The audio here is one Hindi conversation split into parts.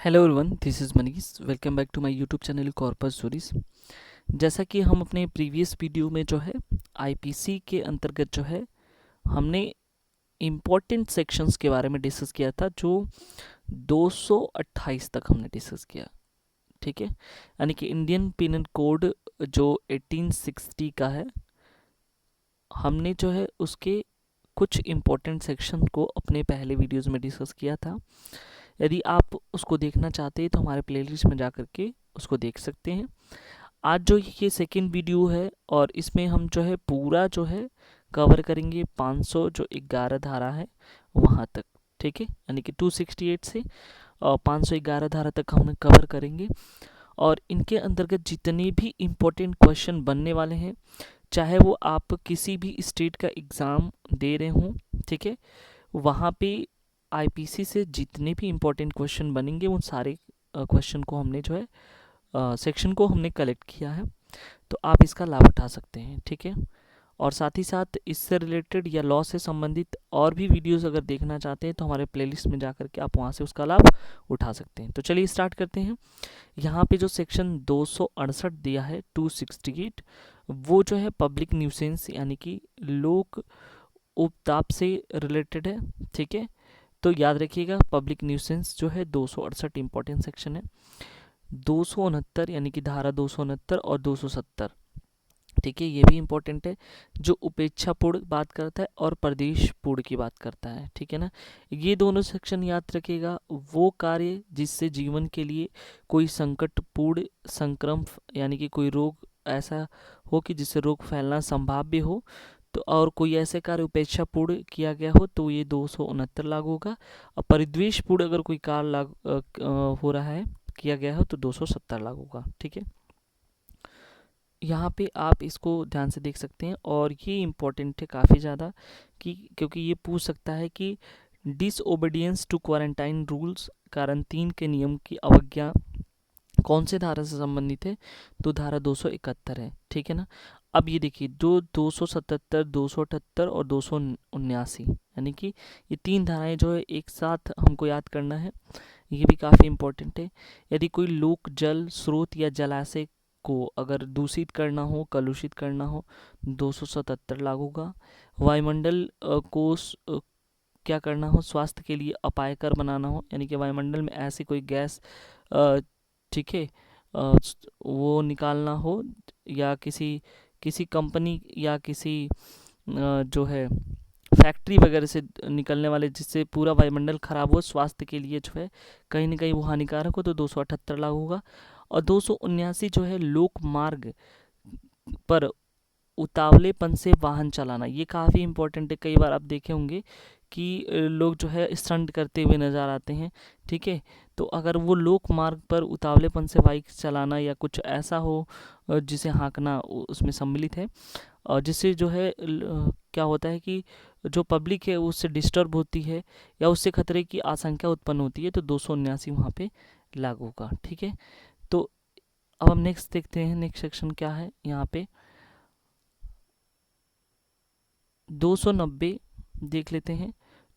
Hello everyone, this is Manish. Welcome back to my YouTube channel corpus stories. जैसा कि हम अपने प्रीवियस वीडियो में जो है आईपीसी के अंतर्गत जो है हमने इम्पोर्टेंट सेक्शंस के बारे में डिस्कस किया था, जो 228 तक हमने डिस्कस किया। ठीक है, यानी कि इंडियन पिनल कोड जो 1860 का है, हमने जो है उसके कुछ इम्पोर्टेंट सेक्शन को अपने पहले वीडियोज़ में डिस्कस किया था। यदि आप उसको देखना चाहते हैं तो हमारे प्लेलिस्ट में जा कर के उसको देख सकते हैं। आज जो ये सेकंड वीडियो है और इसमें हम जो है पूरा जो है कवर करेंगे 500 जो 11 धारा है वहाँ तक। ठीक है, यानी कि 268 से 511 धारा तक हम कवर करेंगे और इनके अंतर्गत जितने भी इम्पोर्टेंट क्वेश्चन बनने वाले हैं, चाहे वो आप किसी भी स्टेट का एग्ज़ाम दे रहे हों, ठीक है, वहाँ पे आईपीसी से जितने भी इम्पोर्टेंट क्वेश्चन बनेंगे उन सारे क्वेश्चन को हमने जो है सेक्शन को हमने कलेक्ट किया है, तो आप इसका लाभ उठा सकते हैं। ठीक है, और साथ ही साथ इससे रिलेटेड या लॉ से संबंधित और भी वीडियोस अगर देखना चाहते हैं तो हमारे प्लेलिस्ट में जा करके आप वहाँ से उसका लाभ उठा सकते हैं। तो चलिए स्टार्ट करते हैं। यहाँ पे जो सेक्शन 268 दिया है 268, वो जो है पब्लिक न्यूसेंस यानी कि लोक उपताप से रिलेटेड है। ठीक है, तो याद रखिएगा पब्लिक न्यूसेंस जो है 268 इंपॉर्टेंट सेक्शन है। 269 यानी कि धारा 269 और 270, ठीक है, ये भी इम्पोर्टेंट है, जो उपेक्षापूर्ण बात करता है और प्रदेश पूर्ण की बात करता है। ठीक है ना, ये दोनों सेक्शन याद रखिएगा। वो कार्य जिससे जीवन के लिए कोई संकटपूर्ण संक्रमण यानी कि कोई रोग ऐसा हो कि जिससे रोग फैलना संभाव्य हो, तो और कोई ऐसे कार्य उपेक्षापूर्ण किया गया हो तो ये 269 लागू होगा। और परिद्वेषपूर्ण अगर कोई कार्य हो रहा है, किया गया हो, तो 270 लागू होगा। ठीक है, यहाँ पे आप इसको ध्यान से देख सकते हैं और ये इम्पोर्टेंट है काफ़ी ज़्यादा, कि क्योंकि ये पूछ सकता है कि disobedience to quarantine rules quarantine के नियम की अवज्ञा कौन से धारा से संबंधित है, तो धारा 271 है। ठीक है ना, अब ये देखिए जो 277, 278 और 279, यानी कि ये तीन धाराएं जो है एक साथ हमको याद करना है, ये भी काफ़ी इम्पोर्टेंट है। यदि कोई लोक जल स्रोत या जलाशय को अगर दूषित करना हो, कलुषित करना हो, 277 लागू होगा। वायुमंडल को क्या करना हो, स्वास्थ्य के लिए अपायकर बनाना हो, यानी कि वायुमंडल में ऐसी कोई गैस ठीक है वो निकालना हो, या किसी किसी कंपनी या किसी जो है फैक्ट्री वगैरह से निकलने वाले जिससे पूरा वायुमंडल खराब हो, स्वास्थ्य के लिए जो है कहीं ना कहीं वो हानिकारक हो, तो 278 लागू होगा। और 279 जो है लोक मार्ग पर उतावलेपन से वाहन चलाना, ये काफ़ी इंपॉर्टेंट है। कई बार आप देखे होंगे कि लोग जो है स्टंट करते हुए नज़र आते हैं। ठीक है, तो अगर वो लोक मार्ग पर उतावलेपन से बाइक चलाना या कुछ ऐसा हो जिसे हाँकना उसमें सम्मिलित है, और जिससे जो है क्या होता है कि जो पब्लिक है उससे डिस्टर्ब होती है या उससे खतरे की आशंका उत्पन्न होती है, तो 279 वहाँ पे लागू होगा। ठीक है, तो अब हम नेक्स्ट देखते हैं, नेक्स्ट सेक्शन क्या है यहाँ पे 290 देख लेते हैं।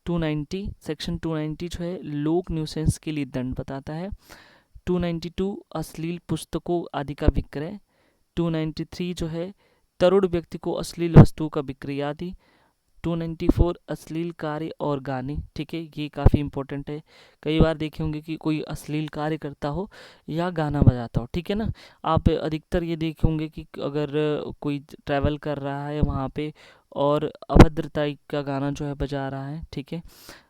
290 सेक्शन 290 जो है लोक न्यूसेंस के लिए दंड बताता है। 292 अश्लील पुस्तकों आदि का विक्रय। 293 जो है तरुण व्यक्ति को अश्लील वस्तुओं का विक्रय आदि। 294 अश्लील कार्य और गाने। ठीक है, ये काफ़ी इंपॉर्टेंट है। कई बार देखे होंगे कि कोई अश्लील कार्य करता हो या गाना बजाता हो। ठीक है ना, आप अधिकतर ये देखे होंगे कि अगर कोई ट्रैवल कर रहा है वहाँ पे और अभद्रता का गाना जो है बजा रहा है, ठीक है,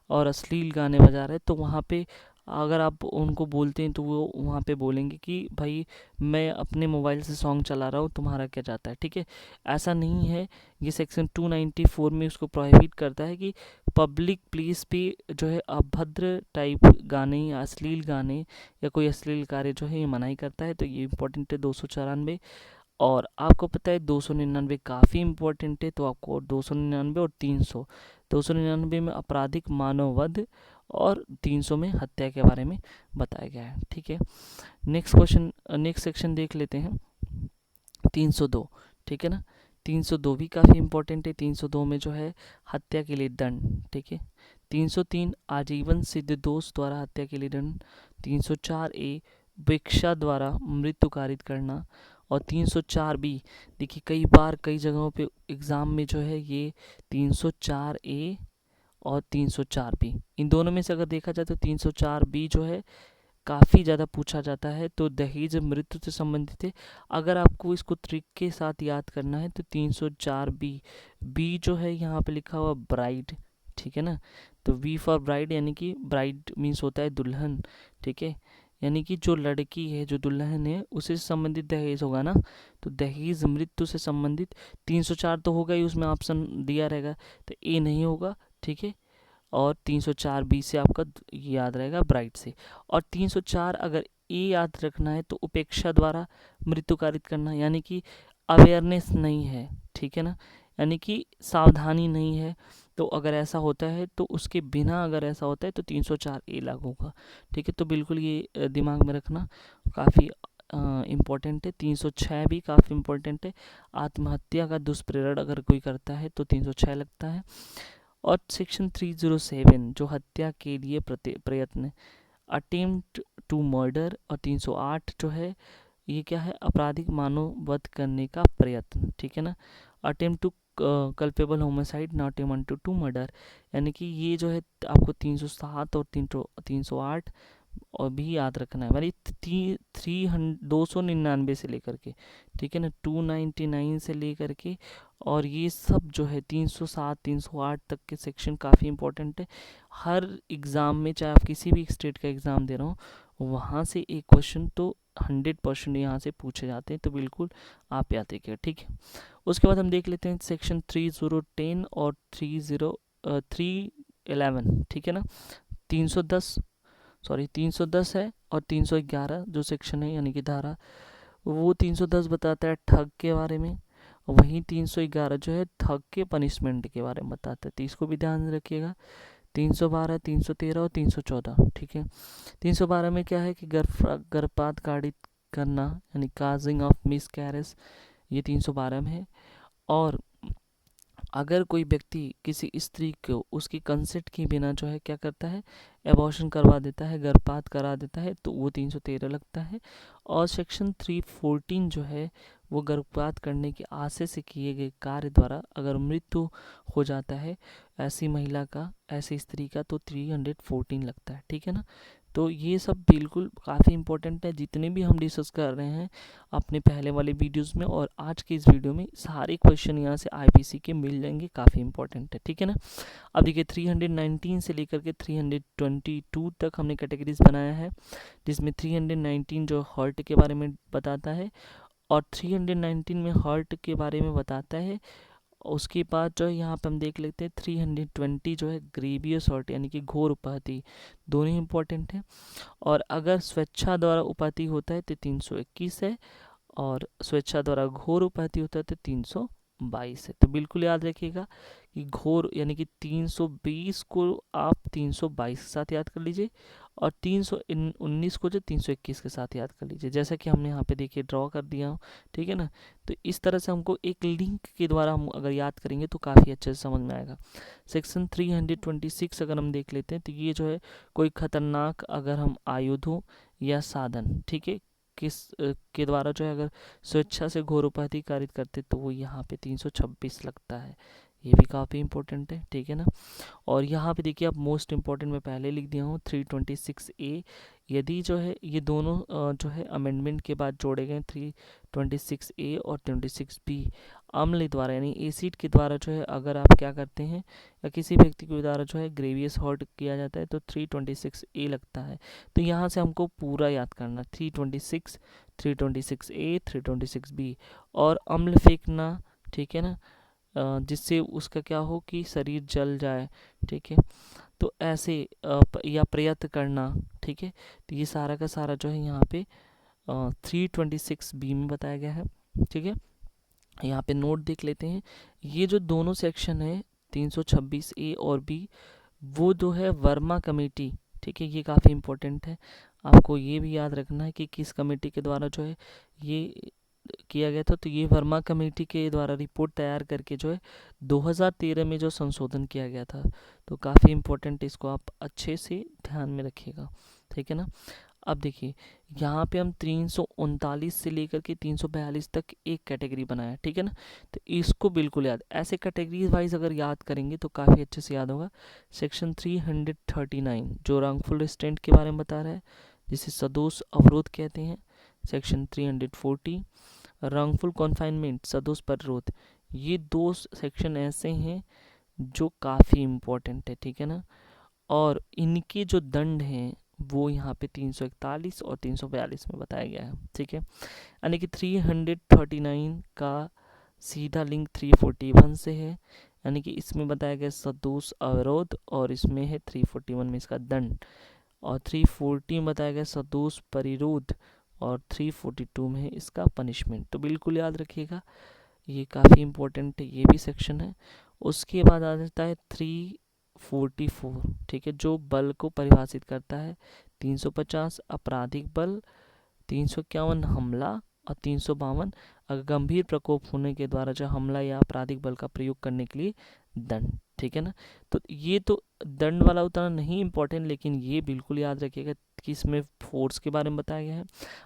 और अश्लील गाने बजा रहे हैं, तो वहाँ पे अगर आप उनको बोलते हैं तो वो वहाँ पे बोलेंगे कि भाई मैं अपने मोबाइल से सॉन्ग चला रहा हूँ, तुम्हारा क्या जाता है। ठीक है, ऐसा नहीं है। ये सेक्शन 294 में उसको प्रोहिबिट करता है कि पब्लिक प्लेस पे जो है अभद्र टाइप गाने या अश्लील गाने या कोई अश्लील कार्य जो है ये मनाही करता है। तो ये इंपॉर्टेंट है 294। और आपको पता है 299 काफ़ी इंपॉर्टेंट है, तो आपको 299 और 300, 299 में आपराधिक मानववध और 300 में हत्या के बारे में बताया गया है। ठीक है, नेक्स्ट क्वेश्चन, नेक्स्ट सेक्शन देख लेते हैं 302। ठीक है ना, 302 भी काफ़ी इंपॉर्टेंट है। 302 में जो है हत्या के लिए दंड। ठीक है, 303 आजीवन सिद्ध दोष द्वारा हत्या के लिए दंड, 304A भिक्षा द्वारा मृत्यु कारित करना, और 304B देखिए कई बार कई जगहों पे एग्ज़ाम में जो है ये 304A और 304B, इन दोनों में से अगर देखा जाए तो 304B जो है काफ़ी ज़्यादा पूछा जाता है, तो दहेज मृत्यु से संबंधित है। अगर आपको इसको ट्रिक के साथ याद करना है तो 304B, बी जो है यहाँ पे लिखा हुआ ब्राइड, ठीक है ना, तो वी फॉर ब्राइड, यानी कि ब्राइड मीन्स होता है दुल्हन, ठीक है, यानी कि जो लड़की है जो दुल्हन है उसे संबंधित दहेज होगा ना, तो दहेज मृत्यु से संबंधित 304 तो होगा ही, उसमें ऑप्शन दिया रहेगा, तो ए नहीं होगा, ठीक है, और 304B से आपका याद रहेगा ब्राइट से। और 304 अगर ए याद रखना है तो उपेक्षा द्वारा मृत्यु कारित करना, यानी कि अवेयरनेस नहीं है, ठीक है ना, यानी कि सावधानी नहीं है, तो अगर ऐसा होता है तो उसके बिना अगर ऐसा होता है तो 304A लागू होगा, ठीक है, तो बिल्कुल ये दिमाग में रखना, काफ़ी इम्पोर्टेंट है। 306 भी काफ़ी इम्पोर्टेंट है, आत्महत्या का दुष्प्रेरण अगर कोई करता है तो 306 लगता है। और सेक्शन 307 जो हत्या के लिए प्रयत्न, अटेम्प्ट टू मर्डर, और 308 जो है ये क्या है, आपराधिक मानव वध करने का प्रयत्न, ठीक है ना, attempt to culpable homicide not attempt to murder, यानी कि ये जो है आपको 307 और 308 और भी याद रखना है, यानी 299 से लेकर के, ठीक है ना, 299 से लेकर के, और ये सब जो है 307 308 तक के सेक्शन काफ़ी इंपॉर्टेंट है। हर एग्ज़ाम में, चाहे आप किसी भी स्टेट का एग्ज़ाम दे रहा हो, वहाँ से एक क्वेश्चन तो 100% यहाँ से पूछे जाते हैं, तो बिल्कुल आप याद रखिएगा, ठीक है। उसके बाद हम देख लेते हैं सेक्शन 3010 और 311, ठीक है ना, 310 है, और 311 जो सेक्शन है यानी कि धारा, वो 310 बताता है ठग के बारे में, वहीं 311 जो है ठग के पनिशमेंट के बारे में बताता है, तो इसको भी ध्यान रखिएगा। 312 313 और 314, ठीक है। 312 में क्या है कि गर्भपात कारित करना, यानी काजिंग ऑफ मिस कैरेज, ये 312 में है। और अगर कोई व्यक्ति किसी स्त्री को उसकी कंसेंट के बिना जो है क्या करता है, एबॉर्शन करवा देता है, गर्भपात करा देता है, तो वो 313 लगता है। और सेक्शन 314 जो है वो गर्भपात करने के आशय से किए गए कार्य द्वारा अगर मृत्यु हो जाता है ऐसी महिला का, ऐसी स्त्री का, तो 314 लगता है, ठीक है ना। तो ये सब बिल्कुल काफ़ी इंपॉर्टेंट है, जितने भी हम डिस्कस कर रहे हैं अपने पहले वाले वीडियोस में और आज के इस वीडियो में, सारे क्वेश्चन यहाँ से आईपीसी के मिल जाएंगे, काफ़ी इंपॉर्टेंट है, ठीक है ना। अब देखिए 319 से लेकर के 322 तक हमने कैटेगरीज बनाया है, जिसमें 319 जो हार्ट के बारे में बताता है, और 319 में हार्ट के बारे में बताता है। उसके बाद जो है यहाँ पे हम देख लेते हैं 320 जो है ग्रेवियस हर्ट, यानी कि घोर उपाधि, दोनों इंपॉर्टेंट है। और अगर स्वेच्छा द्वारा उपाधि होता है तो 321 है, और स्वेच्छा द्वारा घोर उपाधि होता है तो 322 है। तो बिल्कुल याद रखिएगा कि घोर यानी कि 320 को आप 322 के साथ याद कर लीजिए, और 319 को जो 321 के साथ याद कर लीजिए, जैसा कि हमने यहाँ पे देखिए ड्रॉ कर दिया हूँ, ठीक है ना। तो इस तरह से हमको एक लिंक के द्वारा हम अगर याद करेंगे तो काफ़ी अच्छे से समझ में आएगा। सेक्शन 326 अगर हम देख लेते हैं तो ये जो है कोई खतरनाक अगर हम आयुधों या साधन, ठीक है, किस के द्वारा जो है अगर स्वेच्छा से घोर उपाधि कारित करते तो वो यहाँ पे 326 लगता है, ये भी काफ़ी इंपॉर्टेंट है, ठीक है ना। और यहाँ पे देखिए आप मोस्ट इम्पॉर्टेंट मैं पहले लिख दिया हूँ 326A, यदि जो है ये दोनों जो है अमेंडमेंट के बाद जोड़े गए 326A और 326B, अम्ल द्वारा यानी एसिड के द्वारा जो है अगर आप क्या करते हैं या किसी व्यक्ति के द्वारा जो है ग्रेवियस हर्ट किया जाता है तो 326A लगता है। तो यहाँ से हमको पूरा याद करना 326, 326A, 326B, और अम्ल फेंकना, ठीक है ना, जिससे उसका क्या हो कि शरीर जल जाए, ठीक है, तो ऐसे या प्रयत्न करना, ठीक है, तो ये सारा का सारा जो है यहाँ पे 326B में बताया गया है, ठीक है। यहाँ पे नोट देख लेते हैं, ये जो दोनों सेक्शन है 326A और B, वो जो है वर्मा कमेटी, ठीक है, ये काफ़ी इम्पोर्टेंट है, आपको ये भी याद रखना है कि किस कमेटी के द्वारा जो है ये किया गया था, तो ये वर्मा कमेटी के द्वारा रिपोर्ट तैयार करके जो है 2013 में जो संशोधन किया गया था। तो काफ़ी इम्पोर्टेंट, इसको आप अच्छे से ध्यान में रखिएगा, ठीक है ना। अब देखिए यहाँ पे हम 339 से लेकर के 342 तक एक कैटेगरी बनाया, ठीक है ना। तो इसको बिल्कुल याद, ऐसे कैटेगरी वाइज अगर याद करेंगे तो काफ़ी अच्छे से याद होगा। सेक्शन 339 जो रॉन्गफुल रिस्ट्रेंट के बारे में बता रहा है, जिसे सदोष अवरोध कहते हैं। सेक्शन 340 रॉन्गफुल कॉन्फाइनमेंट, सदोष परिरोध। ये दो सेक्शन ऐसे हैं जो काफ़ी इम्पोर्टेंट है, ठीक है ना। और इनके जो दंड हैं वो यहाँ पे 341 और 342 में बताया गया है, ठीक है। यानी कि 339 का सीधा लिंक 341 से है, यानी कि इसमें बताया गया सदोष अवरोध और इसमें है 341 में इसका दंड, और 340 में बताया गया सदोष परिरोध और 342 में है इसका पनिशमेंट। तो बिल्कुल याद रखिएगा, ये काफ़ी इम्पोर्टेंट है, ये भी सेक्शन है। उसके बाद आ जाता है 344, ठीक है, जो बल को परिभाषित करता है। 350 आपराधिक बल, 351 हमला और 352 अगर गंभीर प्रकोप होने के द्वारा जो हमला या आपराधिक बल का प्रयोग करने के लिए दंड, ठीक है ना। तो ये तो दंड वाला उतना नहीं इम्पोर्टेंट, लेकिन ये बिल्कुल याद रखिएगा कि इसमें फोर्स के बारे में बताया गया है।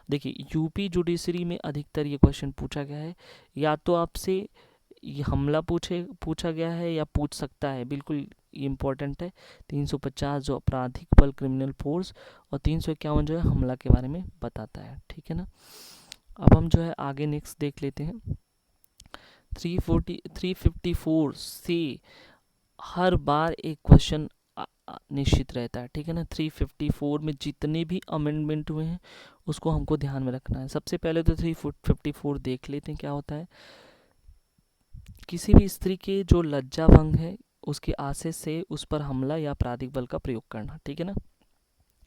देखिए यूपी जुडिशरी में अधिकतर ये क्वेश्चन पूछा गया है, या तो आपसे ये हमला पूछा गया है या पूछ सकता है, बिल्कुल इम्पोर्टेंट है। 350 जो आपराधिक बल क्रिमिनल फोर्स और 351 जो है हमला के बारे में बताता है, ठीक है ना। अब हम जो है आगे नेक्स्ट देख लेते हैं। 354 से हर बार एक क्वेश्चन निश्चित रहता है, ठीक है ना। 354 में जितने भी अमेंडमेंट हुए हैं उसको हमको ध्यान में रखना है। सबसे पहले तो 354 देख लेते हैं क्या होता है। किसी भी स्त्री के जो लज्जा भंग है उसके आशय से उस पर हमला या आपराधिक बल का प्रयोग करना, ठीक है ना।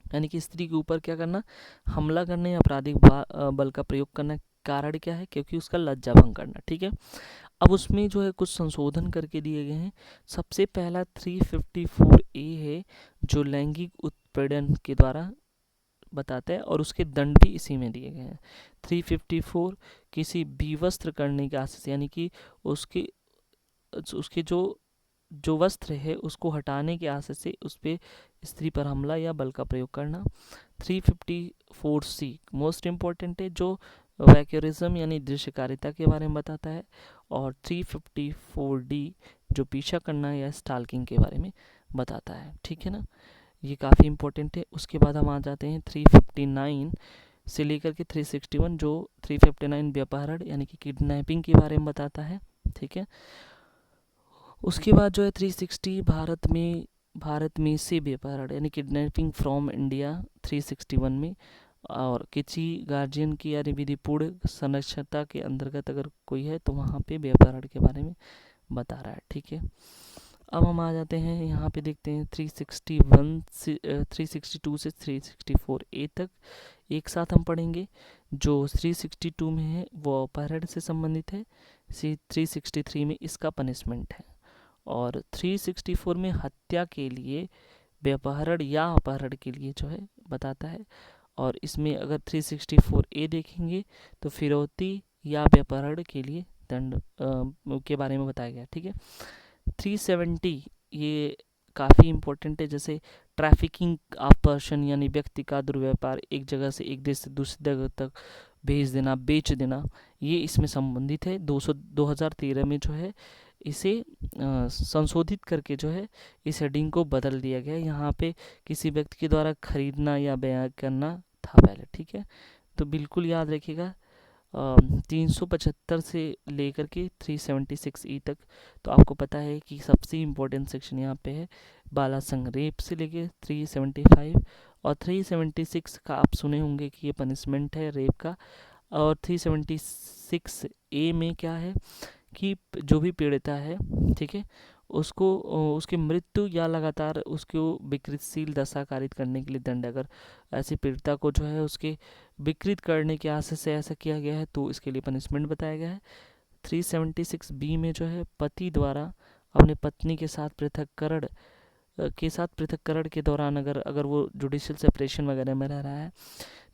यानी कि स्त्री के ऊपर क्या करना, हमला करने या आपराधिक बल का प्रयोग करना। कारण क्या है, क्योंकि उसका लज्जा भंग करना, ठीक है। अब उसमें जो है कुछ संशोधन करके दिए गए हैं। सबसे पहला 354A है जो लैंगिक उत्पीड़न के द्वारा बताता है और उसके दंड भी इसी में दिए गए हैं। 354 किसी विवस्त्र करने के आशय से, यानी कि उसके जो वस्त्र है उसको हटाने के आशय से उस पर स्त्री पर हमला या बल का प्रयोग करना। 354C मोस्ट इम्पॉर्टेंट है, जो वैक्यूरिज्म यानी दृश्यकारिता के बारे में बताता है। और 354D जो पीछा करना या स्टाल्किंग के बारे में बताता है, ठीक है ना। ये काफ़ी इम्पोर्टेंट है। उसके बाद हम आ जाते हैं 359 से लेकर के 361, जो 359 व्यापारण यानी कि किडनैपिंग के बारे में बताता है, ठीक है। उसके बाद जो है 360 भारत में से व्यापारण यानी किडनैपिंग फ्रॉम इंडिया 361 में, और किसी गार्जियन की यानी विधिपूर्ण संरक्षणता के अंतर्गत अगर कोई है तो वहाँ पे व्यापारण के बारे में बता रहा है, ठीक है। अब हम आ जाते हैं यहाँ पे देखते हैं 361 से 362 से 364A तक एक साथ हम पढ़ेंगे। जो 362 में है वो अपहरण से संबंधित है, 363 में इसका पनिशमेंट है, और 364 में हत्या के लिए, व्यपहरण या अपहरण के लिए जो है बताता है। और इसमें अगर 364A देखेंगे तो फिरौती या व्यपहरण के लिए दंड के बारे में बताया गया, ठीक है। 370 ये काफ़ी इम्पोर्टेंट है, जैसे ट्रैफिकिंग ऑफ पर्सन यानी व्यक्ति का दुर्व्यापार, एक जगह से एक देश से दूसरी जगह तक भेज देना, बेच देना, ये इसमें संबंधित है। 2013 में जो है इसे संशोधित करके जो है इस हेडिंग को बदल दिया गया। यहाँ पे किसी व्यक्ति के द्वारा खरीदना या बयां करना था पहले, ठीक है। तो बिल्कुल याद रखिएगा 375 से लेकर के 376E तक। तो आपको पता है कि सबसे इम्पोर्टेंट सेक्शन यहाँ पे है बाला संघ, रेप से लेके 375, और 376 का आप सुने होंगे कि ये पनिशमेंट है रेप का। और 376A में क्या है कि जो भी पीड़िता है, ठीक है, उसको उसकी मृत्यु या लगातार उसको विकृतशील दशा कारित करने के लिए दंड। अगर ऐसी पीड़िता को जो है उसके विकृत करने के आशय से ऐसा किया गया है तो इसके लिए पनिशमेंट बताया गया है। 376B में जो है पति द्वारा अपने पत्नी के साथ पृथककरण के साथ पृथक्करण के दौरान अगर वो जुडिशियल सेपरेशन वगैरह में रह रहा है,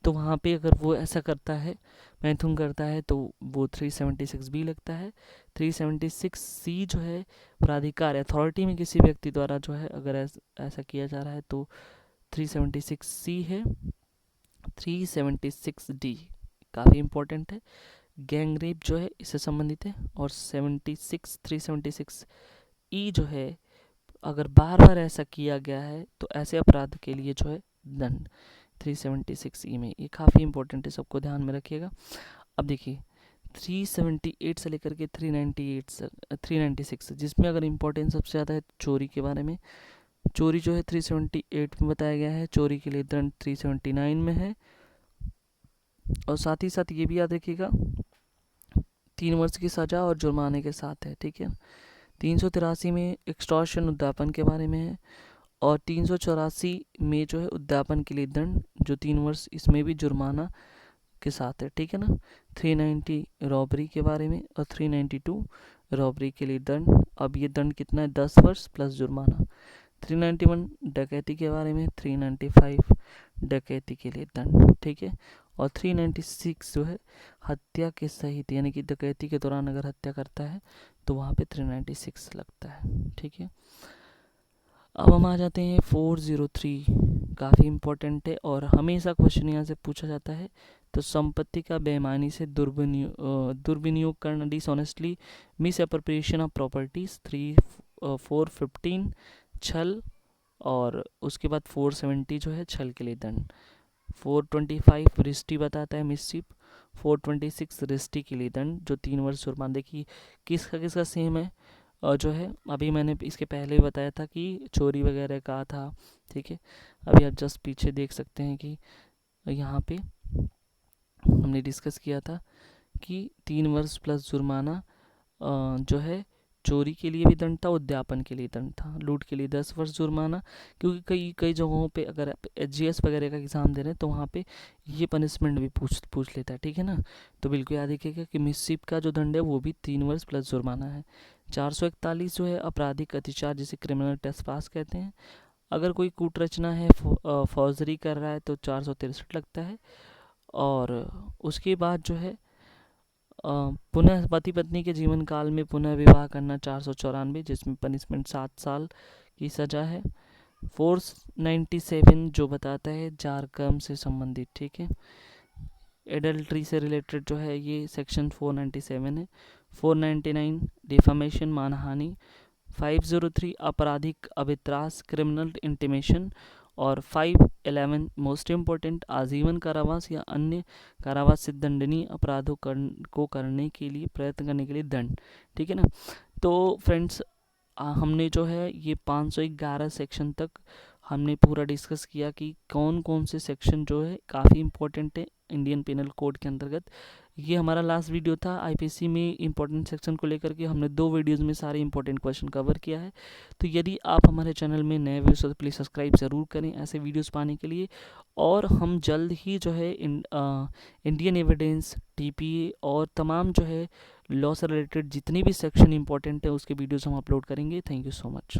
तो वहाँ पे अगर वो ऐसा करता है, मैथुन करता है, तो वो 376 बी लगता है। 376 सी जो है प्राधिकार अथॉरिटी में किसी व्यक्ति द्वारा जो है अगर ऐसा किया जा रहा है तो 376 सी है। 376 डी काफ़ी इम्पोर्टेंट है, गैंग रेप जो है इससे संबंधित है। और 376 ई जो है अगर बार बार ऐसा किया गया है तो ऐसे अपराध के लिए जो है दंड 376 ई में, ये काफ़ी इंपॉर्टेंट है, सबको ध्यान में रखिएगा। अब देखिए 378 से लेकर के 396 जिसमें अगर इम्पोर्टेंस सबसे ज़्यादा है चोरी के बारे में। चोरी जो है 378 में बताया गया है, चोरी के लिए दंड 379 में है। और साथ ही साथ ये भी याद रखिएगा 3 वर्ष की सज़ा और जुर्माने के साथ है, ठीक है। 383 में एक्सटॉर्शन उद्यापन के बारे में है, और 384 में जो है उद्यापन के लिए दंड जो 3 वर्ष, इसमें भी जुर्माना के साथ है, ठीक है ना। 390 रॉबरी के बारे में, और 392 रॉबरी के लिए दंड। अब ये दंड कितना है, 10 वर्ष प्लस जुर्माना। 391 डकैती के बारे में, 395 डकैती के लिए दंड, ठीक है। और 396 जो है हत्या के सहित, यानी कि डकैती के दौरान अगर हत्या करता है तो वहाँ पे 396 लगता है, ठीक है। अब हम आ जाते हैं 403, काफ़ी इम्पोर्टेंट है और हमेशा क्वेश्चन यहाँ से पूछा जाता है। तो संपत्ति का बेईमानी से दुर्विनियोग करना, dishonestly miss appropriation of properties. 415 छल, और उसके बाद 470 जो है छल के लिए दंड। 425 रिस्टी बताता है मिसचिप। 426 रिस्टी के लिए दंड जो 3 वर्ष जुर्माना। देखिए किसका सेम है, और जो है अभी मैंने इसके पहले भी बताया था कि चोरी वगैरह का था, ठीक है। अभी आप जस्ट पीछे देख सकते हैं कि यहाँ पे हमने डिस्कस किया था कि 3 वर्ष प्लस जुर्माना जो है चोरी के लिए भी दंड था, उद्यापन के लिए दंड था, लूट के लिए 10 वर्ष जुर्माना। क्योंकि कई जगहों पे अगर आप एचजीएस वगैरह का एग्ज़ाम दे रहे हैं तो वहाँ पे ये पनिशमेंट भी पूछ लेता है, ठीक है ना। तो बिल्कुल याद रखिएगा कि मिसचिप का जो दंड है वो भी 3 वर्ष प्लस जुर्माना है। 441 जो है आपराधिक अत्याचार, जिसे क्रिमिनल ट्रेसपास कहते हैं। अगर कोई कूटरचना है, फौजरी कर रहा है तो 463 लगता है। और उसके बाद जो है पुनः पति पत्नी के जीवन काल में पुनः विवाह करना 494, जिसमें पनिशमेंट 7 साल की सज़ा है। 497 जो बताता है जार कर्म से संबंधित, ठीक है। एडल्ट्री से रिलेटेड जो है ये सेक्शन 497 है। 499 डिफामेशन, मानहानि। 503 आपराधिक अभित्रास, क्रिमिनल इंटीमेशन। और 511 मोस्ट इम्पोर्टेंट आजीवन कारावास या अन्य कारावास से दंडनीय अपराधों को करने के लिए प्रयत्न करने के लिए दंड, ठीक है ना। तो फ्रेंड्स हमने जो है ये 511 सेक्शन तक हमने पूरा डिस्कस किया कि कौन कौन से सेक्शन जो है काफ़ी इम्पोर्टेंट है इंडियन पिनल कोड के अंतर्गत। ये हमारा लास्ट वीडियो था आईपीसी में इम्पोर्टेंट सेक्शन को लेकर के। हमने 2 वीडियोस में सारे इंपॉर्टेंट क्वेश्चन कवर किया है। तो यदि आप हमारे चैनल में नए व्यूअर्स हो तो प्लीज़ सब्सक्राइब ज़रूर करें ऐसे वीडियोस पाने के लिए। और हम जल्द ही जो है इंडियन एविडेंस, टीपीए और तमाम जो है लॉ से रिलेटेड जितनी भी सेक्शन इंपॉर्टेंट है उसके वीडियोस हम अपलोड करेंगे। Thank you so much.